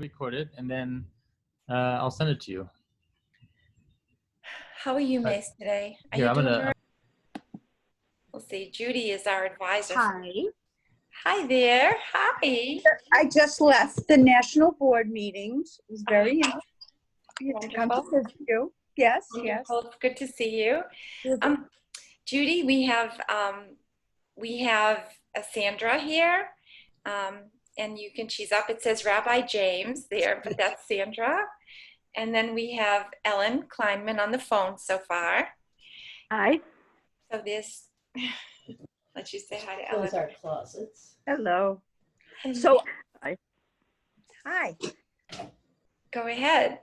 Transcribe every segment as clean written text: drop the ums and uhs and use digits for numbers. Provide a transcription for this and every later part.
record it, and then I'll send it to you. How are you, Mace, today? Are Here, you I'm doing gonna. all right? We'll see. Judy is our advisor. Hi. Hi there. Hi. I just left the national board meetings. It was very interesting to come to Wonderful. visit you. Yes, yes. Wonderful. It's good to see you. Judy, we have Sandra here, and she's up. It says Rabbi James there, but that's Sandra. And then we have Ellen Kleinman on the phone so far. Hi. So this, let you say hi to Ellen. Those are closets. Hello. And So, hi. go ahead.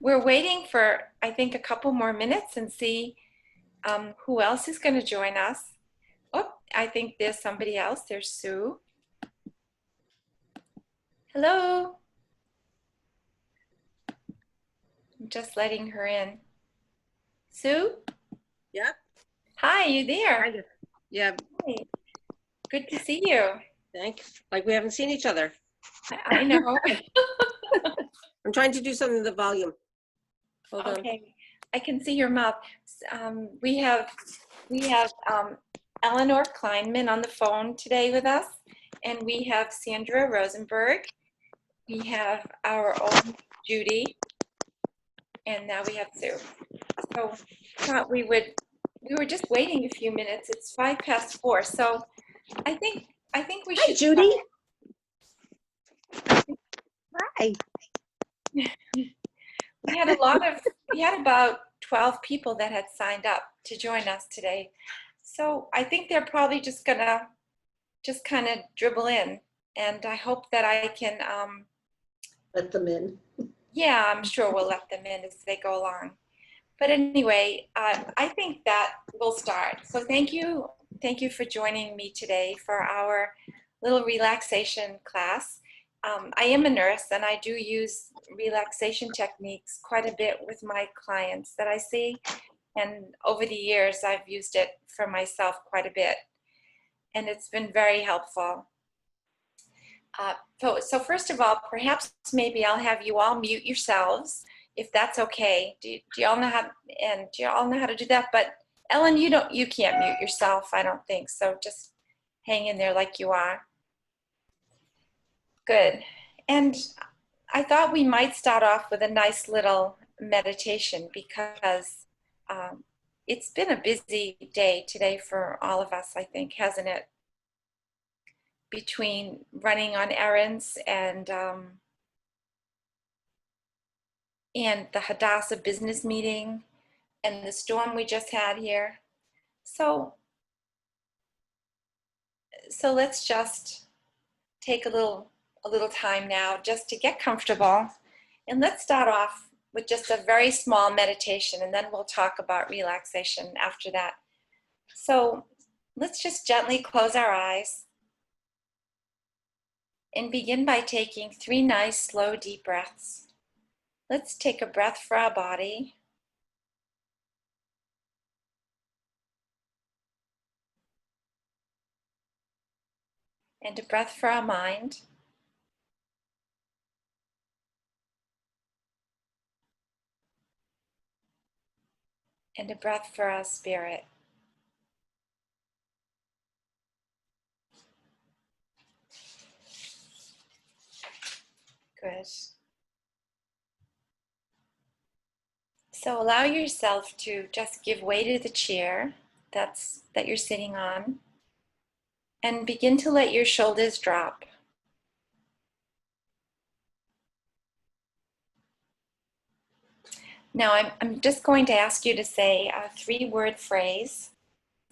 We're waiting for, I think, a couple more minutes and see who else is going to join us. Oh, I think there's somebody else. There's Sue. Hello. I'm just letting her in. Sue? Yep. Hi, you there? Yeah. Hi. Good to see you. Thanks. Like we haven't seen each other. I know. I'm trying to do something with the volume. Hold on. Okay, I can see your mouth. We have Eleanor Kleinman on the phone today with us, and we have Sandra Rosenberg. We have our own Judy, and now we have Sue. So thought we were just waiting a few minutes. It's 4:05, so I think we should. Hi, Judy. Hi. We had about 12 people that had signed up to join us today. So I think they're probably just gonna kind of dribble in, and I hope that I can Let them in. yeah, I'm sure we'll let them in as they go along. But anyway, I think that we'll start. So thank you for joining me today for our little relaxation class. I am a nurse, and I do use relaxation techniques quite a bit with my clients that I see. And over the years, I've used it for myself quite a bit. And it's been very helpful. So first of all, perhaps maybe I'll have you all mute yourselves, if that's okay. Do you all know how to do that? But Ellen, you can't mute yourself, I don't think. So just hang in there like you are. Good. And I thought we might start off with a nice little meditation because it's been a busy day today for all of us, I think, hasn't it? Between running on errands and the Hadassah business meeting and the storm we just had here. So let's just take a little time now just to get comfortable, and let's start off with just a very small meditation, and then we'll talk about relaxation after that. So let's just gently close our eyes and begin by taking 3 nice, slow, deep breaths. Let's take a breath for our body. And a breath for our mind. And a breath for our spirit. Good. So allow yourself to just give way to the chair that you're sitting on, and begin to let your shoulders drop. Now I'm just going to ask you to say a 3-word phrase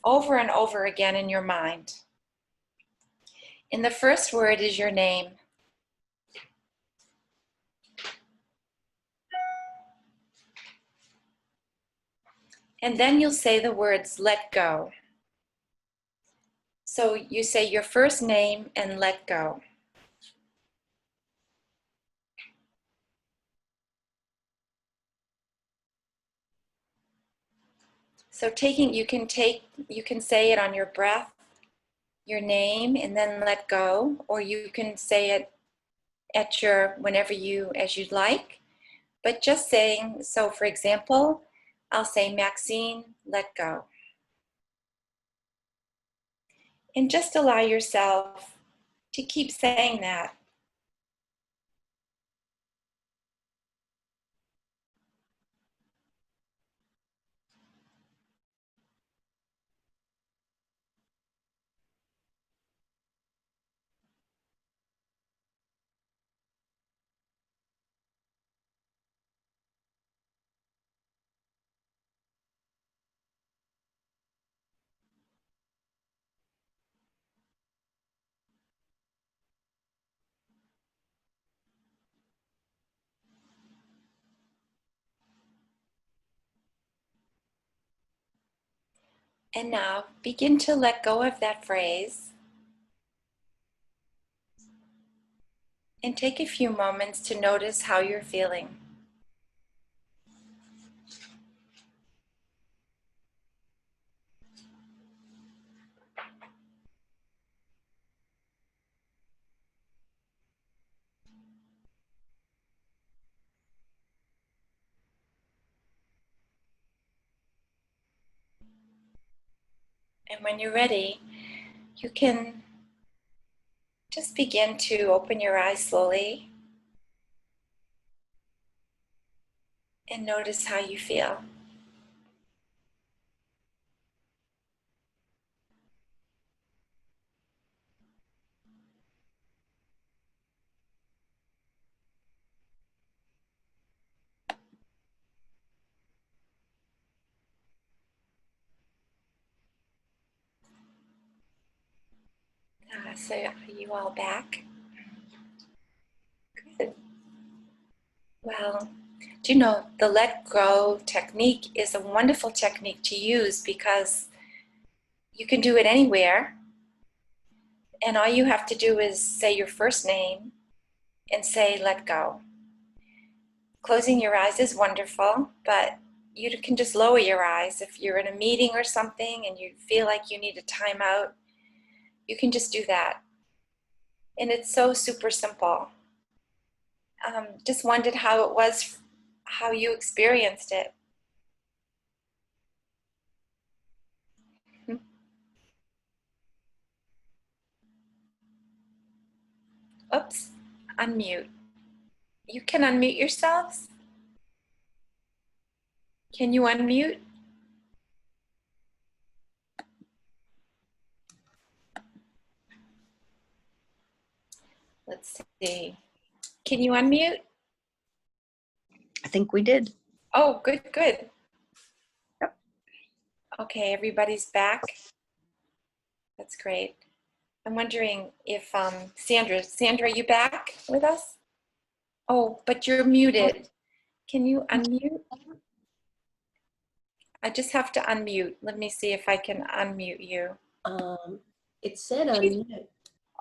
over and over again in your mind. And the first word is your name. And then you'll say the words, let go. So you say your first name and let go. So you can say it on your breath, your name, and then let go, or you can say it at your, as you'd like, but just saying, so for example, I'll say, Maxine, let go. And just allow yourself to keep saying that. And now begin to let go of that phrase and take a few moments to notice how you're feeling. And when you're ready, you can just begin to open your eyes slowly and notice how you feel. So are you all back? Good. Well, do you know the let go technique is a wonderful technique to use because you can do it anywhere. And all you have to do is say your first name and say let go. Closing your eyes is wonderful, but you can just lower your eyes. If you're in a meeting or something and you feel like you need a timeout, you can just do that. And it's so super simple. Just wondered how it was, how you experienced it. Oops, unmute. You can unmute yourselves. Can you unmute? Let's see. Can you unmute? I think we did. Oh, good, good. Yep. Okay, everybody's back. That's great. I'm wondering if Sandra, are you back with us? Oh, but you're muted. Can you unmute? I just have to unmute. Let me see if I can unmute you. It said unmute.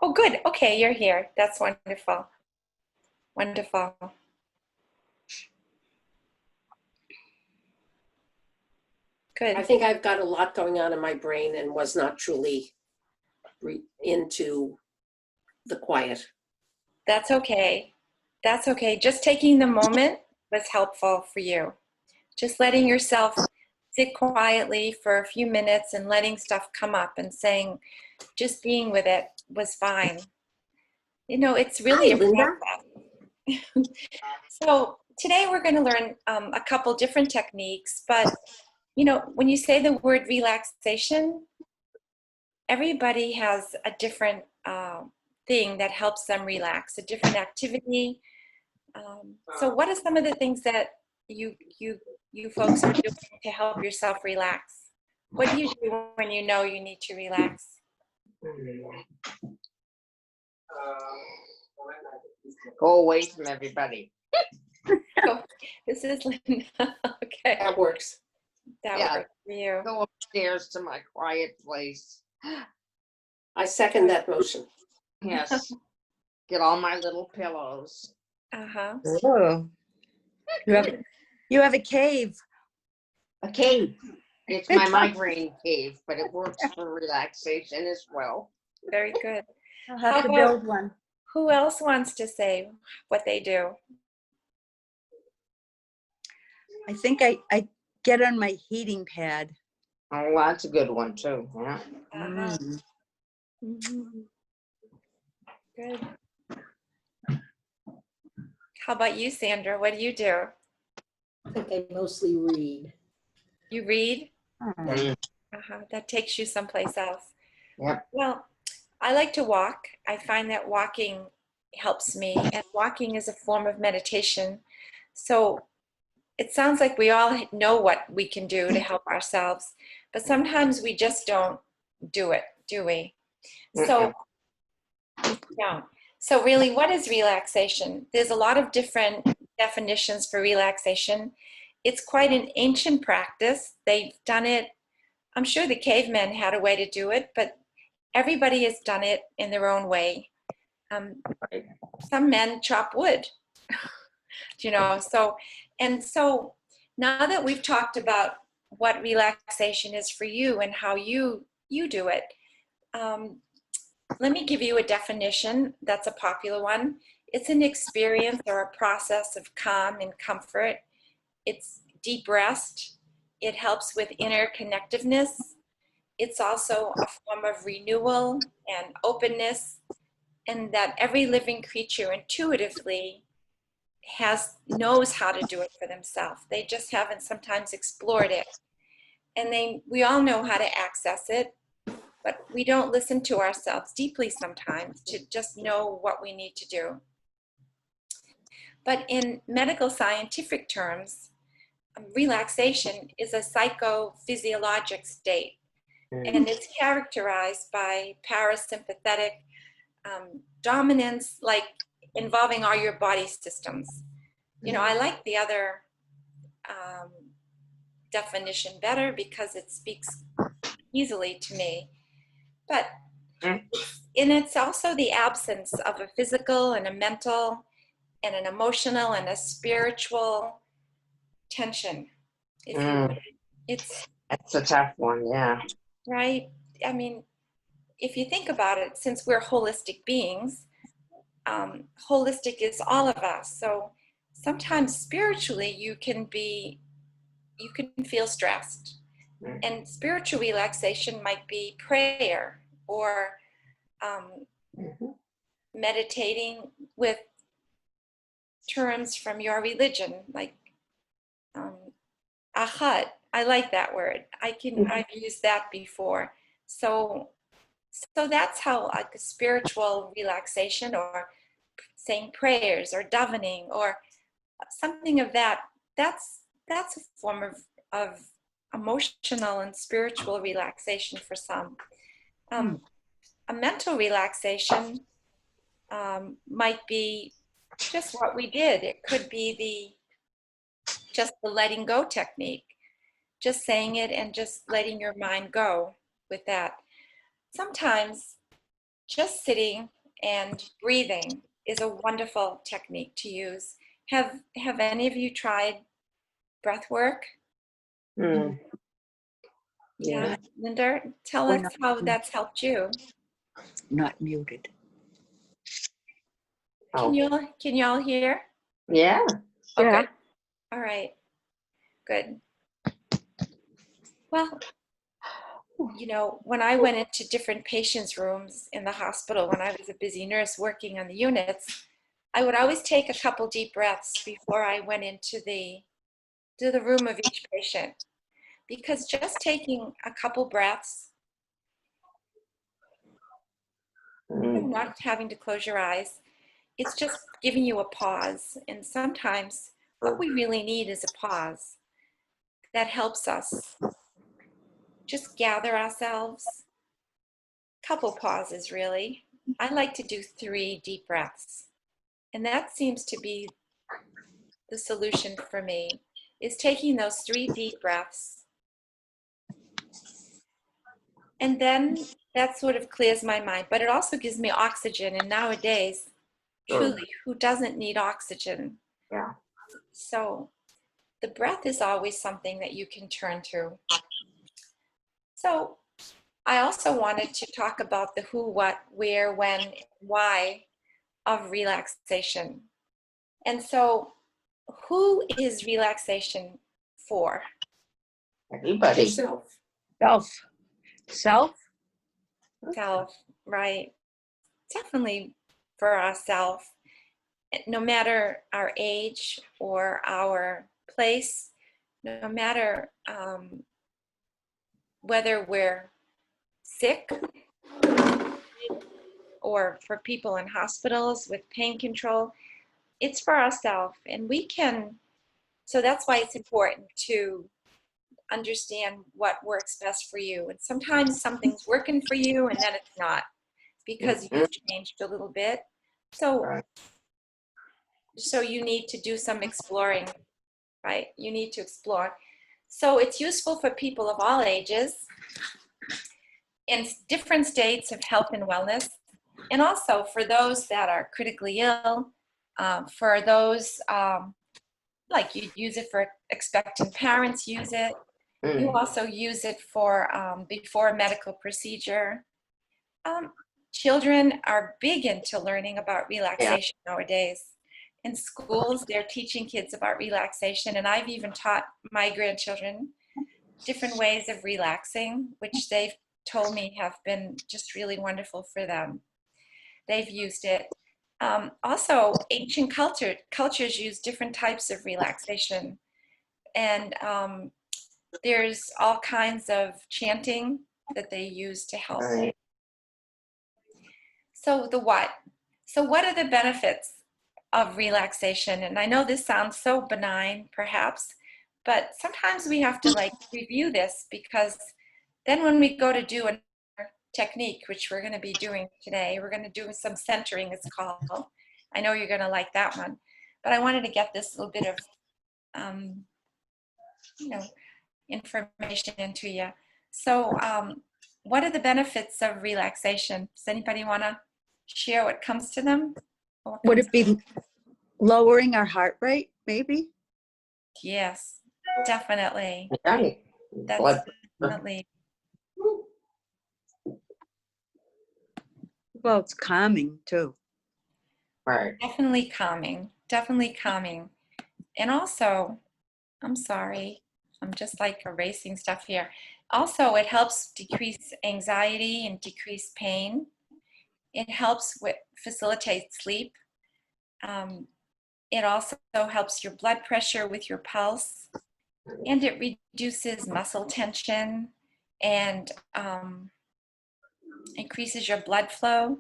Oh, good. Okay, you're here. That's wonderful. Wonderful. Good. I think I've got a lot going on in my brain and was not truly into the quiet. That's okay. That's okay. Just taking the moment was helpful for you. Just letting yourself sit quietly for a few minutes and letting stuff come up and saying, just being with it was fine. You know, it's really Hi, a Linda. process. So today we're going to learn a couple different techniques, but you know, when you say the word relaxation, everybody has a different thing that helps them relax, a different activity. So what are some of the things that you folks are doing to help yourself relax? What do you do when you know you need to relax? Go away from everybody. Oh, this is Linda. Okay, That works. that Yeah. works for you. Go upstairs to my quiet place. I second that motion. Yes. Get all my little pillows. Uh-huh. Oh. You have a cave. A cave. It's my migraine cave, but it works for relaxation as well. Very good. I'll How have to about- build one. Who else wants to say what they do? I think I get on my heating pad. Oh, that's a good one too. Yeah. Uh-huh. Mhm. Good. How about you, Sandra? What do you do? I think I mostly read. You read? Mm, That takes you someplace else. Yep. Well, I like to walk. I find that walking helps me, and walking is a form of meditation. So it sounds like we all know what we can do to help ourselves, but sometimes we just don't do it, do we? So, yeah. So really, what is relaxation? There's a lot of different definitions for relaxation. It's quite an ancient practice. They've done it. I'm sure the cavemen had a way to do it, but everybody has done it in their own way. Some men chop wood, so now that we've talked about what relaxation is for you and how you do it, let me give you a definition that's a popular one. It's an experience or a process of calm and comfort. It's deep rest. It helps with inner connectiveness. It's also a form of renewal and openness, and that every living creature intuitively knows how to do it for themselves. They just haven't sometimes explored it. And we all know how to access it, but we don't listen to ourselves deeply sometimes to just know what we need to do. But in medical scientific terms, relaxation is a psychophysiologic state, and it's characterized by parasympathetic dominance, like involving all your body systems. I like the other definition better because it speaks easily to me. But it's also the absence of a physical and a mental and an emotional and a spiritual tension. That's a tough one. Yeah. Right. I mean, if you think about it, since we're holistic beings, holistic is all of us. So sometimes spiritually you can feel stressed. And spiritual relaxation might be prayer or meditating with terms from your religion, like ahad. I like that word. I've used that before. So that's how, like, a spiritual relaxation or saying prayers or davening or something of that's a form of emotional and spiritual relaxation for some. A mental relaxation might be just what we did. It could be just the letting go technique, just saying it and just letting your mind go with that. Sometimes just sitting and breathing is a wonderful technique to use. Have any of you tried breath work? Yeah. Linda, tell We're us how that's helped you. Not muted. Can you all hear? Yeah. Oh, Yeah. good. All right. Good. Well, when I went into different patients' rooms in the hospital, when I was a busy nurse working on the units, I would always take a couple deep breaths before I went into the room of each patient, because just taking a couple breaths and not having to close your eyes, it's just giving you a pause. And sometimes what we really need is a pause that helps us just gather ourselves. Couple pauses, really. I like to do 3 deep breaths. And that seems to be the solution for me, is taking those 3 deep breaths. And then that sort of clears my mind, but it also gives me oxygen. And nowadays, truly, who doesn't need oxygen? Yeah. So the breath is always something that you can turn to. So I also wanted to talk about the who, what, where, when, why of relaxation. And so, who is relaxation for? Everybody. Yourself. Self. Self? Self, right? Definitely for ourselves. No matter our age or our place, no matter whether we're sick or for people in hospitals with pain control, it's for ourselves. And we can, so that's why it's important to understand what works best for you. And sometimes something's working for you and then it's not because you've changed a little bit. So, Right. so you need to do some exploring, right? You need to explore. So it's useful for people of all ages in different states of health and wellness, and also for those that are critically ill, for those, like you use it for expectant parents use it. You also use it for before a medical procedure. Children are big into learning about relaxation nowadays. In schools, they're teaching kids about relaxation, and I've even taught my grandchildren different ways of relaxing, which they've told me have been just really wonderful for them. They've used it. Also, ancient cultures use different types of relaxation, and there's all kinds of chanting that they use to help. Right. So the what? So what are the benefits of relaxation? And I know this sounds so benign, perhaps, but sometimes we have to like review this, because then when we go to do a technique, which we're going to be doing today, we're going to do some centering, it's called. I know you're going to like that one, but I wanted to get this little bit of, you know, information into you. So what are the benefits of relaxation? Does anybody want to share what comes to them? Would it be lowering our heart rate, maybe? Yes, definitely. Right. That's Blood. definitely, Well, it's calming too. Right. definitely calming, definitely calming. And also, I'm sorry, I'm just like erasing stuff here. Also, it helps decrease anxiety and decrease pain. It helps with facilitate sleep. It also helps your blood pressure with your pulse, and it reduces muscle tension and increases your blood flow.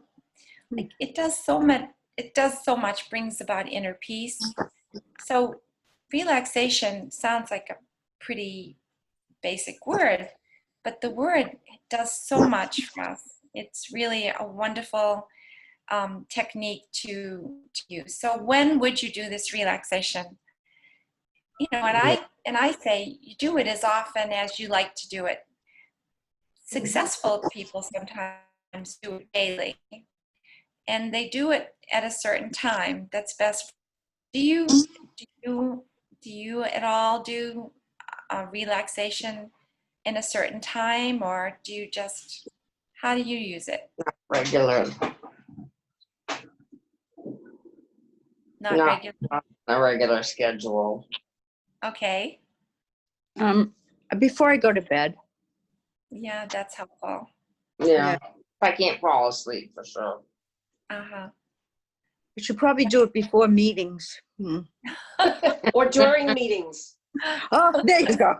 Like it does so much. It does so much. Brings about inner peace. So relaxation sounds like a pretty basic word, but the word does so much for us. It's really a wonderful technique to use. So when would you do this relaxation? You know, and I say you do it as often as you like to do it. Successful people sometimes do it daily, and they do it at a certain time that's best. Do you at all do relaxation in a certain time, or do you just, how do you use it? Regular. Not No. regular. A regular schedule. Okay. Before I go to bed. Yeah, that's helpful. Yeah. If I can't fall asleep, for sure. Uh-huh. You should probably do it before meetings. Or during meetings. Oh, there you go.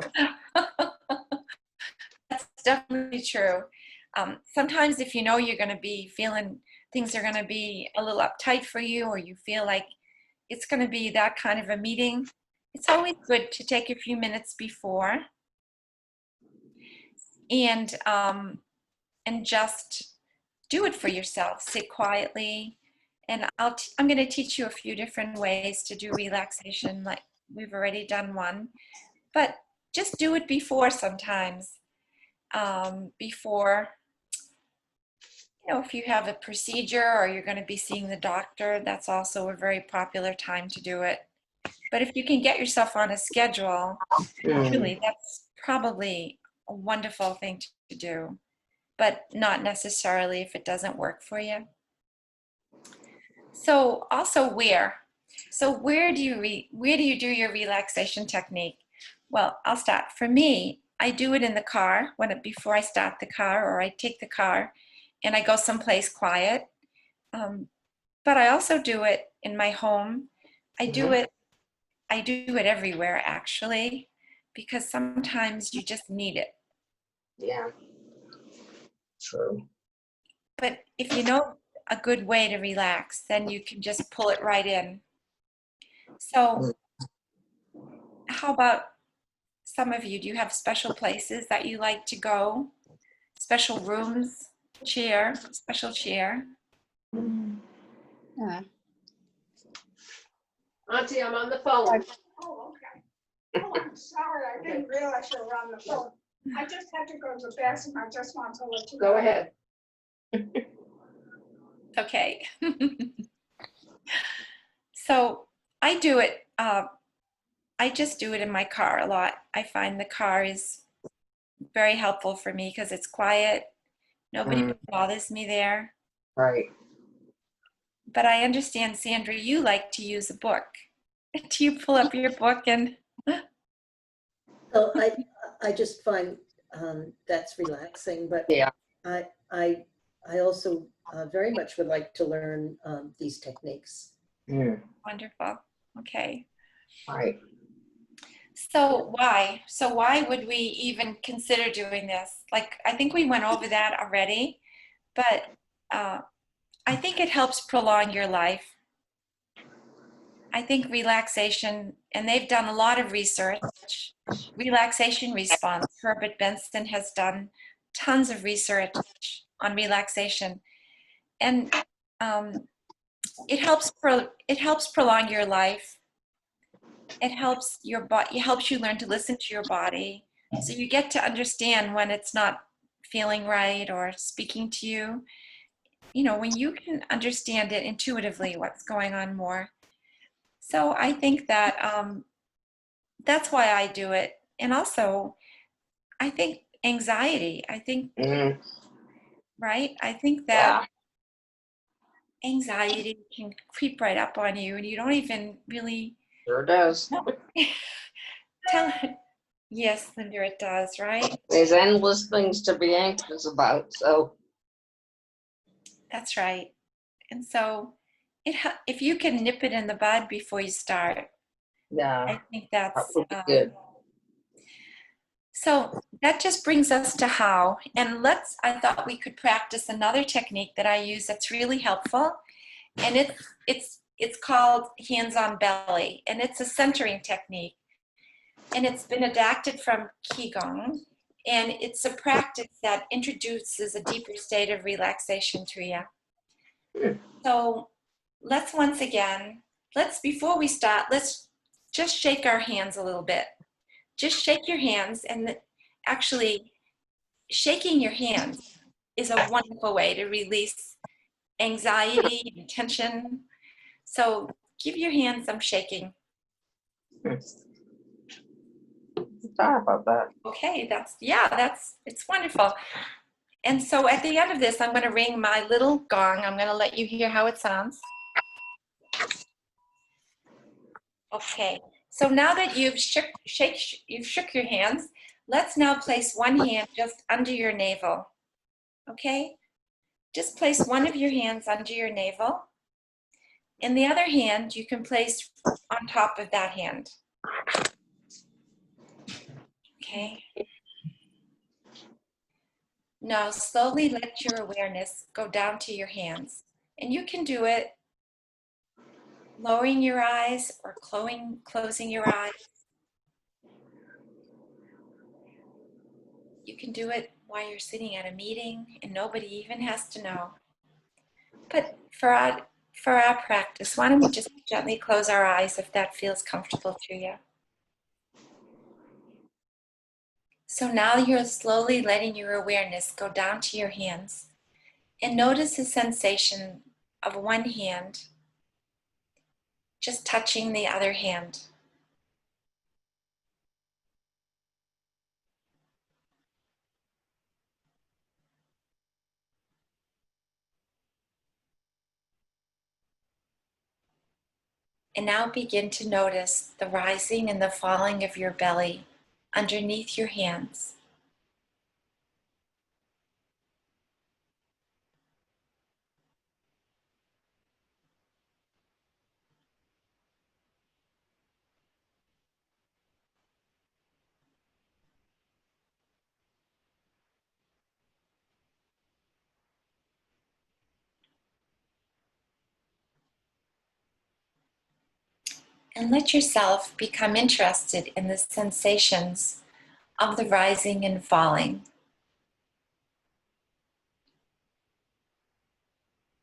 That's definitely true. Sometimes if you know you're going to be feeling things are going to be a little uptight for you, or you feel like it's going to be that kind of a meeting, it's always good to take a few minutes before and just do it for yourself. Sit quietly, and I'm going to teach you a few different ways to do relaxation. Like we've already done one, but just do it before sometimes. Before, you know, if you have a procedure or you're going to be seeing the doctor, that's also a very popular time to do it. But if you can get yourself on a schedule, really, that's probably a wonderful thing to do, but not necessarily if it doesn't work for you. So also where? So where do you do your relaxation technique? Well, I'll start. For me, I do it in the car before I start the car, or I take the car and I go someplace quiet. But I also do it in my home. I do it everywhere actually, because sometimes you just need it. Yeah. True. But if you know a good way to relax, then you can just pull it right in. So how about some of you? Do you have special places that you like to go? Special rooms, special chair? Yeah. Auntie, I'm on the phone. Oh, okay. Oh, I'm sorry, I didn't realize you were on the phone. I just had to go to the bathroom, I just want to let you know. Go ahead. Okay. So I do it, I just do it in my car a lot. I find the car is very helpful for me because it's quiet. Nobody bothers me there. Right. But I understand, Sandra, you like to use a book. Do you pull up your book and So I just find that's relaxing, but Yeah. I also very much would like to learn these techniques. wonderful. Okay. Right. So why? So why would we even consider doing this? Like, I think we went over that already, but I think it helps prolong your life. I think relaxation, and they've done a lot of research, relaxation response. Herbert Benson has done tons of research on relaxation, and it helps prolong your life. It helps your body. It helps you learn to listen to your body, so you get to understand when it's not feeling right or speaking to you. You know, when you can understand it intuitively, what's going on more. So I think that that's why I do it. And also, I think anxiety. I think, right? I think that Yeah. anxiety can creep right up on you, and you don't even really Sure does. tell. Yes, Linda, it does, right? There's endless things to be anxious about, so. That's right. And so, if you can nip it in the bud before you start, Yeah. I think That that's would be good. so. That just brings us to how. And I thought we could practice another technique that I use that's really helpful, and it's called hands on belly, and it's a centering technique, and it's been adapted from Qigong, and it's a practice that introduces a deeper state of relaxation to you. So let's once again, before we start, let's just shake our hands a little bit. Just shake your hands, and actually shaking your hands is a wonderful way to release anxiety and tension. So give your hands some shaking. Sorry about that. Okay, it's wonderful. And so at the end of this, I'm going to ring my little gong. I'm going to let you hear how it sounds. Okay, so now that you've shook your hands, let's now place one hand just under your navel. Okay, just place one of your hands under your navel, and the other hand you can place on top of that hand. Okay. Now slowly let your awareness go down to your hands, and you can do it lowering your eyes or closing your eyes. You can do it while you're sitting at a meeting and nobody even has to know. But for our practice, why don't we just gently close our eyes if that feels comfortable to you. So now you're slowly letting your awareness go down to your hands, and notice the sensation of one hand just touching the other hand. And now begin to notice the rising and the falling of your belly underneath your hands. And let yourself become interested in the sensations of the rising and falling.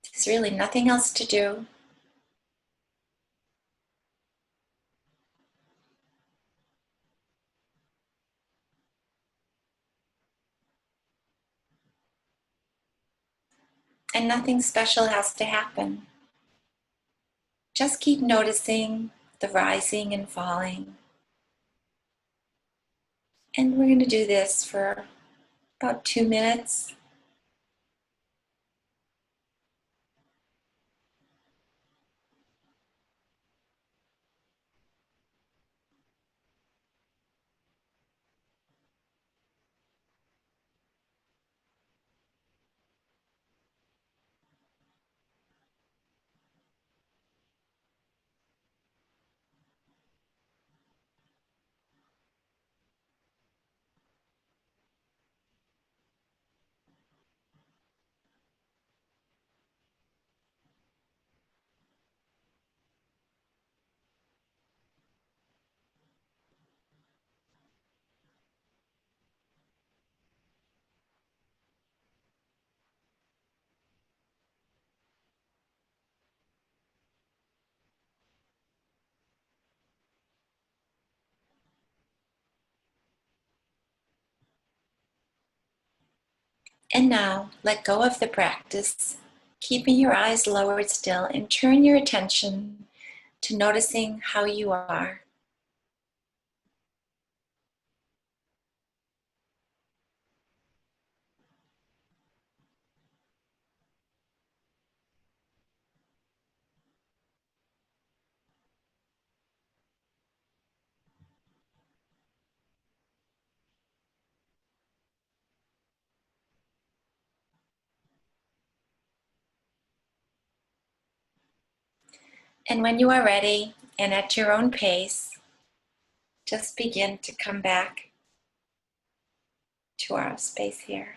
There's really nothing else to do. And nothing special has to happen. Just keep noticing the rising and falling. And we're going to do this for about 2 minutes. And now let go of the practice, keeping your eyes lowered still, and turn your attention to noticing how you are. And when you are ready and at your own pace, just begin to come back to our space here.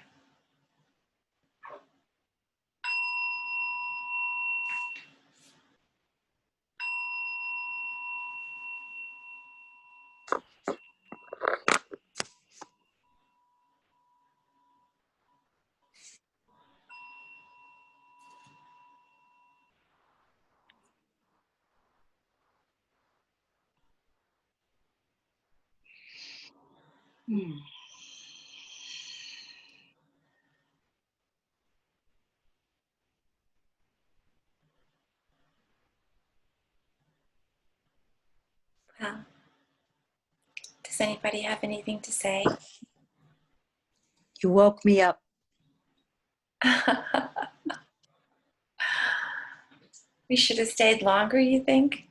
Well, does anybody have anything to say? You woke me up. We should have stayed longer, you think?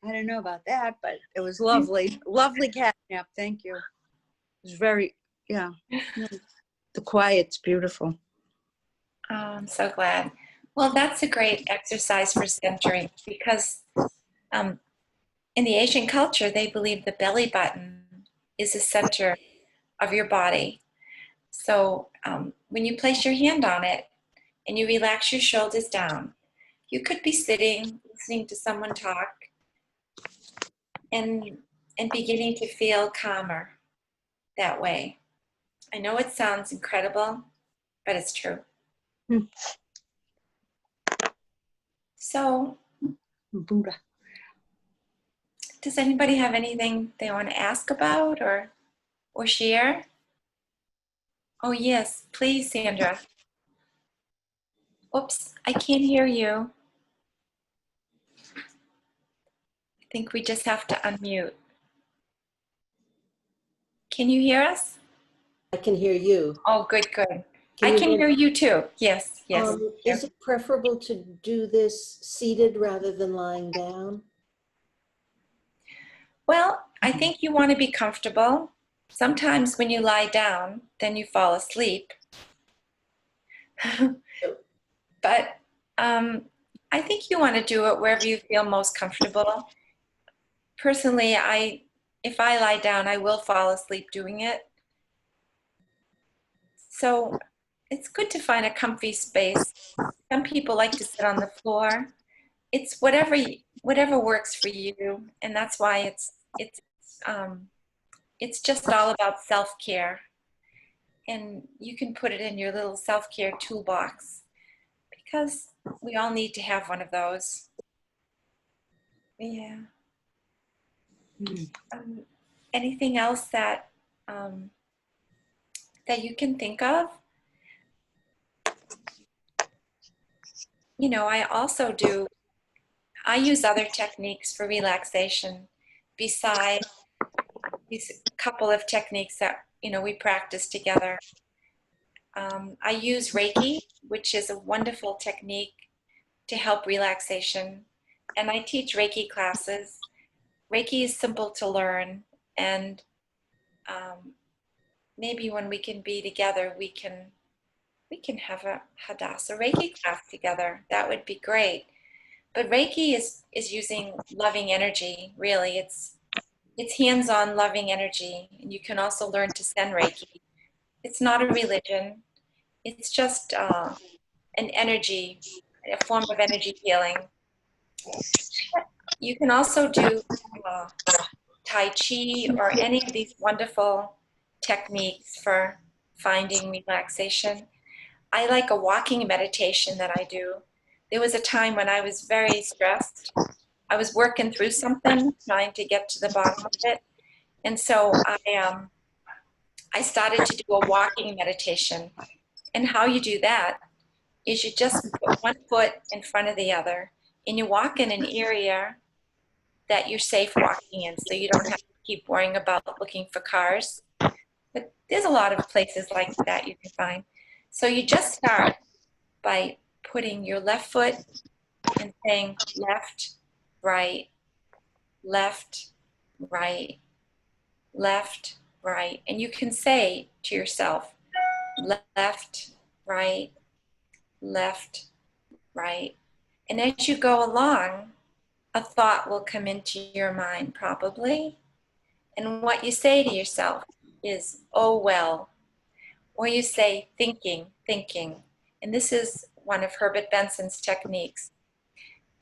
I don't know about that, but it was lovely. Lovely cat nap. Thank you. It was very, yeah. The quiet's beautiful. Oh, I'm so glad. Well, that's a great exercise for centering because in the Asian culture, they believe the belly button is the center of your body. So when you place your hand on it and you relax your shoulders down, you could be sitting, listening to someone talk, and beginning to feel calmer that way. I know it sounds incredible, but it's true. Hmm. So, Buddha. does anybody have anything they want to ask about or share? Oh yes, please, Sandra. Oops, I can't hear you. I think we just have to unmute. Can you hear us? I can hear you. Oh, good, good. I you can hear you too. Yes, yes. Is it preferable to do this seated rather than lying down? Well, I think you want to be comfortable. Sometimes when you lie down, then you fall asleep. But I think you want to do it wherever you feel most comfortable. Personally, if I lie down, I will fall asleep doing it. So it's good to find a comfy space. Some people like to sit on the floor. It's whatever works for you, and that's why it's just all about self-care. And you can put it in your little self-care toolbox because we all need to have one of those. Yeah. Anything else that that you can think of? You know, I use other techniques for relaxation besides these couple of techniques that, you know, we practice together. I use Reiki, which is a wonderful technique to help relaxation. And I teach Reiki classes. Reiki is simple to learn, and maybe when we can be together, we can have a Hadassah Reiki class together. That would be great. But Reiki is using loving energy, really. It's hands-on loving energy. And you can also learn to send Reiki. It's not a religion. It's just an energy, a form of energy healing. You can also do Tai Chi or any of these wonderful techniques for finding relaxation. I like a walking meditation that I do. There was a time when I was very stressed. I was working through something, trying to get to the bottom of it. And so I started to do a walking meditation. And how you do that is you just put one foot in front of the other, and you walk in an area that you're safe walking in, so you don't have to keep worrying about looking for cars. But there's a lot of places like that you can find. So you just start by putting your left foot and saying left, right, left, right, left, right. And you can say to yourself, left, right, left, right. And as you go along, a thought will come into your mind probably. And what you say to yourself is, oh, well. Or you say, thinking, thinking. And this is one of Herbert Benson's techniques.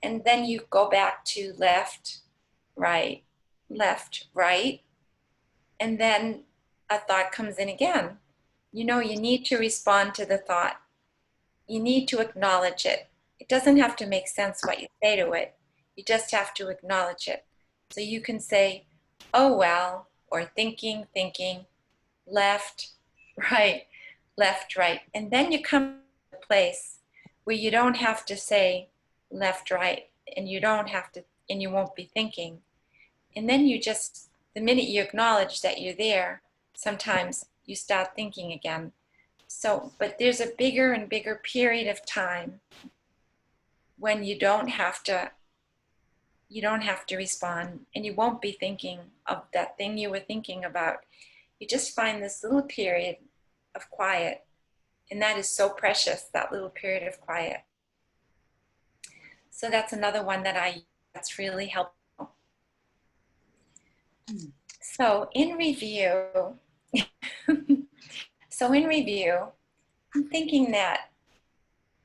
And then you go back to left, right, and then a thought comes in again. You know, you need to respond to the thought. You need to acknowledge it. It doesn't have to make sense what you say to it. You just have to acknowledge it. So you can say, oh, well, or thinking, thinking, left, right, left, right. And then you come to a place where you don't have to say left, right, and you don't have to, and you won't be thinking. And then you just, the minute you acknowledge that you're there, sometimes you start thinking again. So, but there's a bigger and bigger period of time when you don't have to respond, and you won't be thinking of that thing you were thinking about. You just find this little period of quiet, and that is so precious, that little period of quiet. So that's another one that's really helpful. So in review, I'm thinking that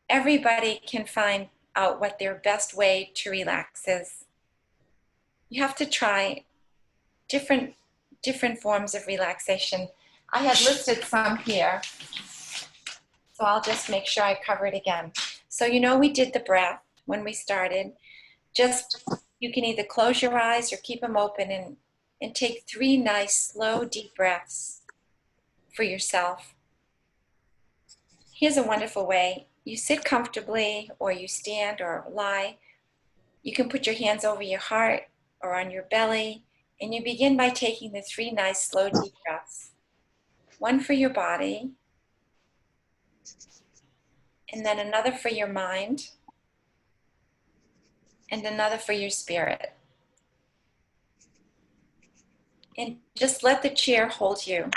everybody can find out what their best way to relax is. You have to try different forms of relaxation. I had listed some here, so I'll just make sure I cover it again. So you know we did the breath when we started. Just, you can either close your eyes or keep them open and take 3 nice, slow, deep breaths for yourself. Here's a wonderful way. You sit comfortably, or you stand or lie. You can put your hands over your heart or on your belly, and you begin by taking the 3 nice, slow, deep breaths. One for your body, and then another for your mind, and another for your spirit. And just let the chair hold you.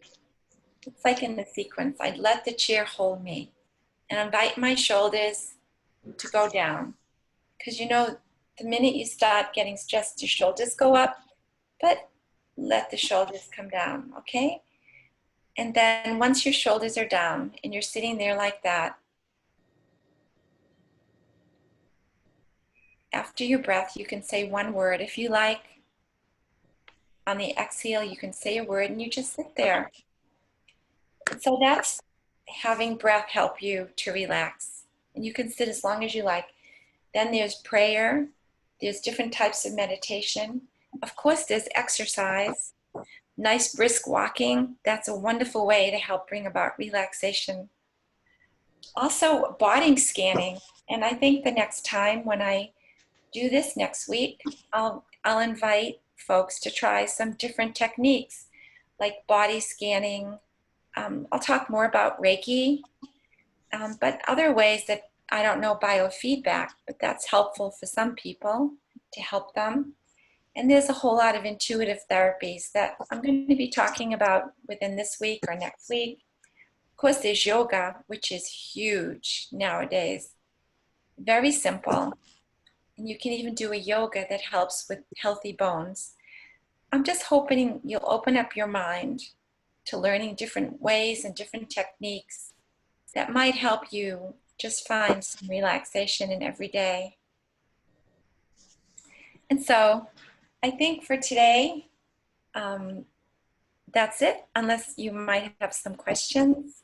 It's like in the sequence. I'd let the chair hold me and invite my shoulders to go down. Because you know, the minute you start getting stressed, your shoulders go up, but let the shoulders come down, okay? And then once your shoulders are down and you're sitting there like that, after your breath, you can say one word if you like. On the exhale, you can say a word and you just sit there. So that's having breath help you to relax. And you can sit as long as you like. Then there's prayer. There's different types of meditation. Of course, there's exercise. Nice brisk walking. That's a wonderful way to help bring about relaxation. Also, body scanning. And I think the next time when I do this next week, I'll invite folks to try some different techniques like body scanning. I'll talk more about Reiki, but other ways that I don't know biofeedback, but that's helpful for some people to help them. And there's a whole lot of intuitive therapies that I'm going to be talking about within this week or next week. Of course, there's yoga, which is huge nowadays. Very simple. And you can even do a yoga that helps with healthy bones. I'm just hoping you'll open up your mind to learning different ways and different techniques that might help you just find some relaxation in every day. And so I think for today, that's it, unless you might have some questions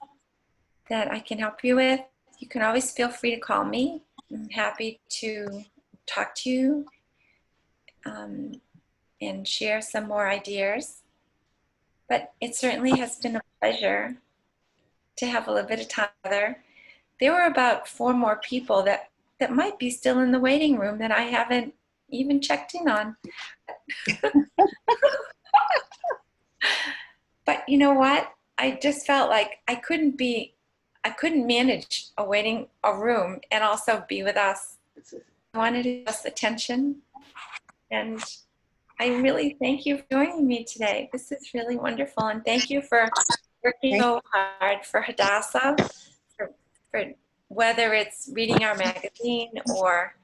that I can help you with. You can always feel free to call me. I'm happy to talk to you and share some more ideas. But it certainly has been a pleasure to have a little bit of time together. There were about 4 more people that might be still in the waiting room that I haven't even checked in on. But you know what? I just felt like I couldn't manage a room and also be with us. I wanted us attention, and I really thank you for joining me today. This is really wonderful, and thank you for working so hard for Hadassah, for whether it's reading our magazine or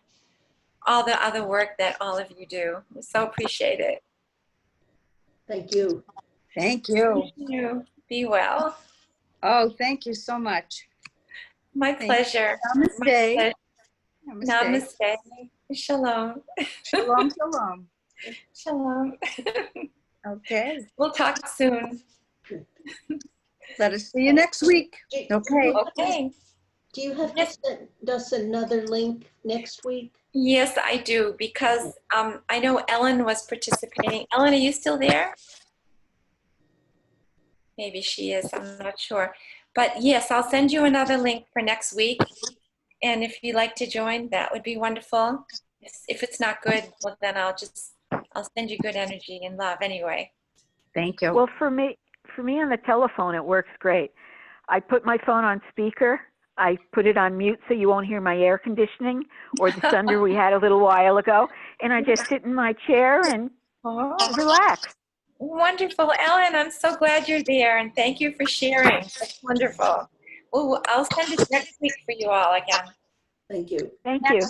all the other work that all of you do. We so appreciate it. Thank you. Thank you. Thank you. Be well. Oh, thank you so much. My Thank you. pleasure. Namaste. My pleasure. Namaste. Namaste. Shalom. Shalom, shalom. Shalom. Okay. We'll talk soon. Let us see you next week. Okay. Okay. Do you have to send us another link next week? Yes, I do, because I know Ellen was participating. Ellen, are you still there? Maybe she is, I'm not sure. But yes, I'll send you another link for next week. And if you'd like to join, that would be wonderful. If it's not good, well, then I'll send you good energy and love anyway. Thank you. Well, for me on the telephone, it works great. I put my phone on speaker. I put it on mute so you won't hear my air conditioning or the thunder we had a little while ago. And I just sit in my chair and relax. Wonderful. Ellen, I'm so glad you're there, and thank you for sharing. That's wonderful. Well, I'll send it next week for you all again. Thank you. Thank you.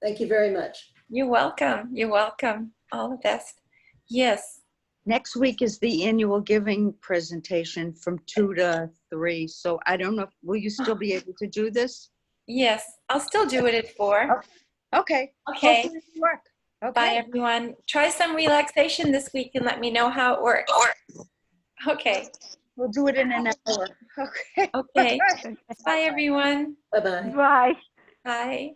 Thank you very much. You're welcome. You're welcome. All the best. Yes. Next week is the annual giving presentation from 2 to 3. So I don't know, will you still be able to do this? Yes. I'll still do it at 4. Okay. Okay. Hopefully it'll work. Okay. Bye, everyone. Try some relaxation this week and let me know how it works. Okay. We'll do it in an hour. Okay. Okay. Bye, everyone. Bye-bye. Bye. Bye.